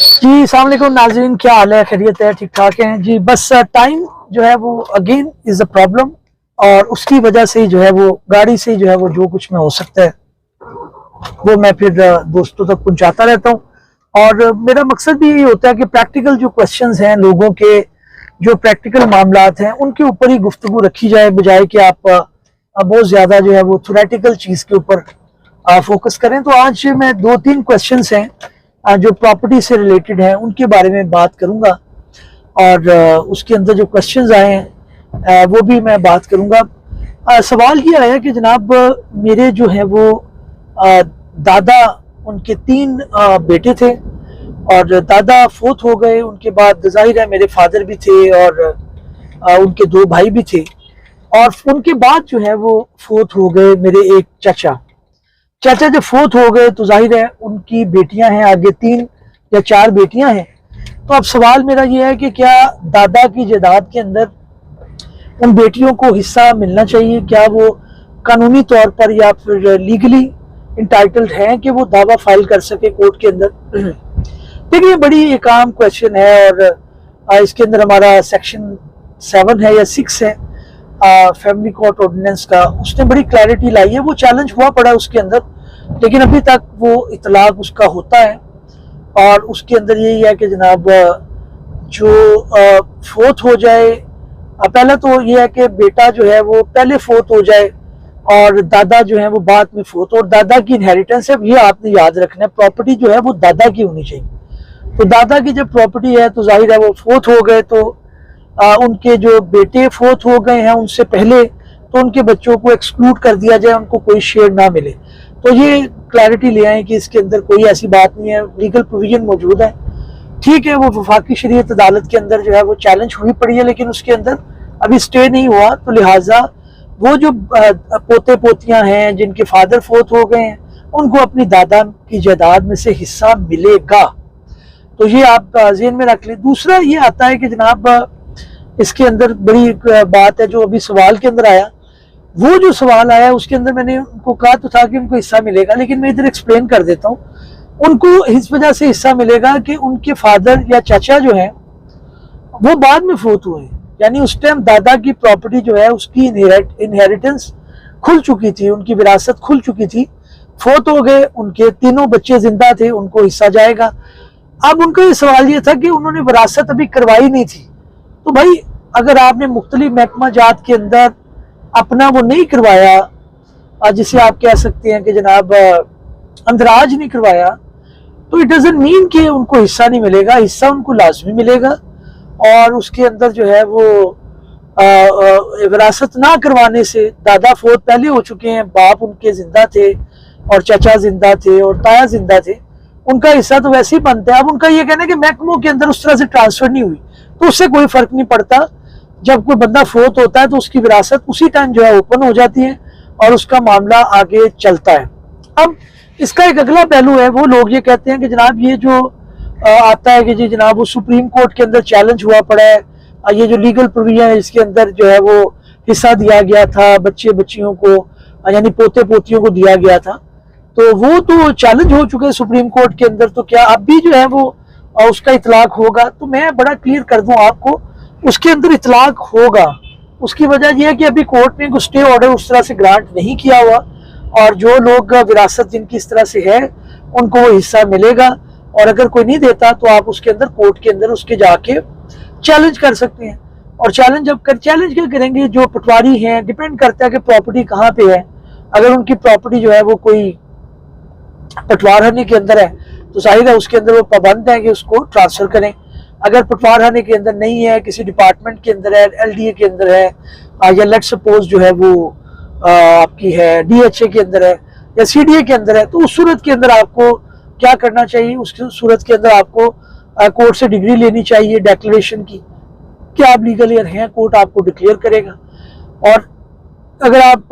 जी अस्सलाम वालेकुम नाज़रीन, क्या हाल है? खैरियत है? ठीक ठाक हैं जी। बस टाइम जो है वो अगेन इज़ अ प्रॉब्लम, और उसकी वजह से जो है वो गाड़ी से जो है वो जो कुछ में हो सकता है वो मैं फिर दोस्तों तक पहुंचाता रहता हूँ। और मेरा मकसद भी यही होता है कि प्रैक्टिकल जो क्वेश्चंस हैं, लोगों के जो प्रैक्टिकल मामलात हैं, उनके ऊपर ही गुफ्तगू रखी जाए, बजाय कि आप बहुत ज़्यादा जो है वो थ्योरेटिकल चीज़ के ऊपर फोकस करें। तो आज मैं दो तीन क्वेश्चंस हैं जो प्रॉपर्टी से रिलेटेड हैं, उनके बारे में बात करूंगा, और उसके अंदर जो क्वेश्चंस आए हैं वो भी मैं बात करूंगा। सवाल ये आया कि जनाब मेरे जो है वो दादा, उनके तीन बेटे थे, और दादा फोत हो गए। उनके बाद जाहिर है मेरे फादर भी थे, और उनके दो भाई भी थे, और उनके बाद जो है वो फोत हो गए मेरे एक चाचा। चाचा जब फोत हो गए तो जाहिर है उनकी बेटियां हैं, आगे तीन या चार बेटियां हैं। तो अब सवाल मेरा ये है कि क्या दादा की जायदाद के अंदर उन बेटियों को हिस्सा मिलना चाहिए? क्या वो कानूनी तौर पर या फिर लीगली इंटाइटल्ड हैं कि वो दावा फाइल कर सके कोर्ट के अंदर? देखिए, बड़ी एक आम क्वेश्चन है, और इसके अंदर हमारा सेक्शन 7 है या 6 है फैमिली कोर्ट ऑर्डिनेंस का, उसने बड़ी क्लैरिटी लाई है। वो चैलेंज हुआ पड़ा उसके अंदर, लेकिन अभी तक वो इतलाक उसका होता है। और उसके अंदर यही है कि जनाब जो फोत हो जाए, पहला तो ये है कि बेटा जो है वो पहले फोत हो जाए और दादा जो है वो बाद में फोत। और दादा की इनहेरिटेंस है, ये आपने याद रखना है, प्रॉपर्टी जो है वो दादा की होनी चाहिए। तो दादा की जब प्रॉपर्टी है तो जाहिर है वो फोत हो गए, तो उनके जो बेटे फोत हो गए हैं उनसे पहले, तो उनके बच्चों को एक्सक्लूड कर दिया जाए, उनको कोई शेयर ना मिले। तो ये क्लैरिटी ले आए कि इसके अंदर कोई ऐसी बात नहीं है, लीगल प्रोविजन मौजूद है। ठीक है, वो वफाकी शरीयत अदालत के अंदर जो है वो चैलेंज हुई पड़ी है, लेकिन उसके अंदर अभी स्टे नहीं हुआ। तो लिहाजा वो जो पोते पोतियां हैं जिनके फादर फोत हो गए हैं, उनको अपनी दादा की जायदाद में से हिस्सा मिलेगा। तो ये आप ज़हन में रख लें। दूसरा ये आता है कि जनाब इसके अंदर बड़ी बात है जो अभी सवाल के अंदर आया। वो जो सवाल आया उसके अंदर मैंने उनको कहा तो था कि उनको हिस्सा मिलेगा, लेकिन मैं इधर एक्सप्लेन कर देता हूँ। उनको इस वजह से हिस्सा मिलेगा कि उनके फादर या चाचा जो है वो बाद में फोत हुए, यानी उस टाइम दादा की प्रॉपर्टी जो है उसकी इनहेरिटेंस खुल चुकी थी, उनकी विरासत खुल चुकी थी। फोत हो गए, उनके तीनों बच्चे जिंदा थे, उनको हिस्सा जाएगा। अब उनका ये सवाल ये था कि उन्होंने विरासत अभी करवाई नहीं थी। तो भाई, अगर आपने मुख्तलिफ महकमा जात के अंदर अपना वो नहीं करवाया, जिसे आप कह सकते हैं कि जनाब अंदराज नहीं करवाया, तो इट डजंट मीन कि उनको हिस्सा नहीं मिलेगा। हिस्सा उनको लाजमी मिलेगा। और उसके अंदर जो है वो विरासत ना करवाने से, दादा फोत पहले हो चुके हैं, बाप उनके जिंदा थे और चाचा जिंदा थे और ताया जिंदा थे, उनका हिस्सा तो वैसे ही बनता है। अब उनका ये कहना है कि महकमों के अंदर उस तरह से ट्रांसफर नहीं हुई, तो उससे कोई फर्क नहीं पड़ता। जब कोई बंदा फोत होता है तो उसकी विरासत उसी टाइम जो है ओपन हो जाती है और उसका मामला आगे चलता है। अब इसका एक अगला पहलू है, वो लोग ये कहते हैं कि जनाब ये जो आता है कि जी जनाब वो सुप्रीम कोर्ट के अंदर चैलेंज हुआ पड़ा है, ये जो लीगल प्रोविजन है इसके अंदर जो है वो हिस्सा दिया गया था बच्चे बच्चियों को, यानी पोते पोतियों को दिया गया था, तो वो तो चैलेंज हो चुके हैं सुप्रीम कोर्ट के अंदर। तो क्या अब भी जो है वो उसका इतलाक होगा? तो मैं बड़ा क्लियर कर दूं आपको, उसके अंदर इतलाक होगा। उसकी वजह यह है कि अभी कोर्ट ने स्टे ऑर्डर उस तरह से ग्रांट नहीं किया हुआ, और जो लोग विरासत जिनकी इस तरह से है उनको वो हिस्सा मिलेगा। और अगर कोई नहीं देता तो आप उसके अंदर कोर्ट के अंदर उसके जाके चैलेंज कर सकते हैं। और चैलेंज क्या करेंगे, जो पटवारी हैं, डिपेंड करता है कि प्रॉपर्टी कहाँ पे है। अगर उनकी प्रॉपर्टी जो है वो कोई पटवारखाने के अंदर है तो जाहिर है उसके अंदर वो पाबंद है कि उसको ट्रांसफर करें। अगर पटवारखाने के अंदर नहीं है, किसी डिपार्टमेंट के अंदर है, LDA के अंदर है, या लेट सपोज जो है वो आपकी है DHA के अंदर है या CDA के अंदर है, तो उस सूरत के अंदर आपको क्या करना चाहिए? उस सूरत के अंदर आपको कोर्ट से डिग्री लेनी चाहिए डिक्लेरेशन की कि आप लीगल ईयर हैं, कोर्ट आपको डिक्लेयर करेगा। और अगर आप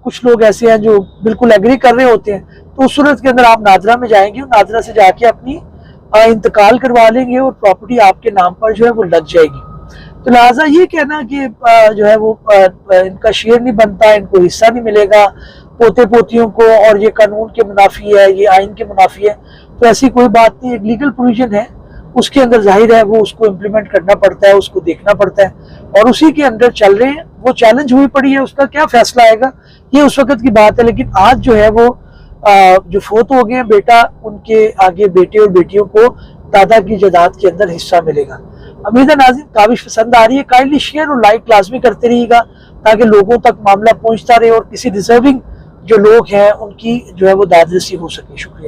कुछ लोग ऐसे हैं जो बिल्कुल एग्री कर रहे होते हैं, तो उस सूरत के अंदर आप नादरा में जाएंगे और नादरा से जाके अपनी इंतकाल करवा लेंगे और प्रॉपर्टी आपके नाम पर जो है वो लग जाएगी। तो लिहाजा ये कहना कि जो है वो इनका शेयर नहीं बनता, इनको हिस्सा नहीं मिलेगा पोते पोतियों को, और ये कानून के मुनाफी है, ये आइन के मुनाफी है, तो ऐसी कोई बात नहीं। एक लीगल प्रोविजन है उसके अंदर जाहिर है वो उसको इम्प्लीमेंट करना पड़ता है, उसको देखना पड़ता है, और उसी के अंदर चल रहे हैं। वो चैलेंज हुई पड़ी है, उसका क्या फैसला आएगा ये उस वक्त की बात है। लेकिन आज जो है वो जो फोत हो गए हैं बेटा, उनके आगे बेटे और बेटियों को दादा की जायदाद के अंदर हिस्सा मिलेगा। उम्मीद है नाज़रीन काबिश पसंद आ रही है। काइंडली शेयर और लाइक लाजमी करते रहिएगा ताकि लोगों तक मामला पहुंचता रहे और किसी डिजर्विंग जो लोग हैं उनकी जो है वो दादरसी हो सके। शुक्रिया।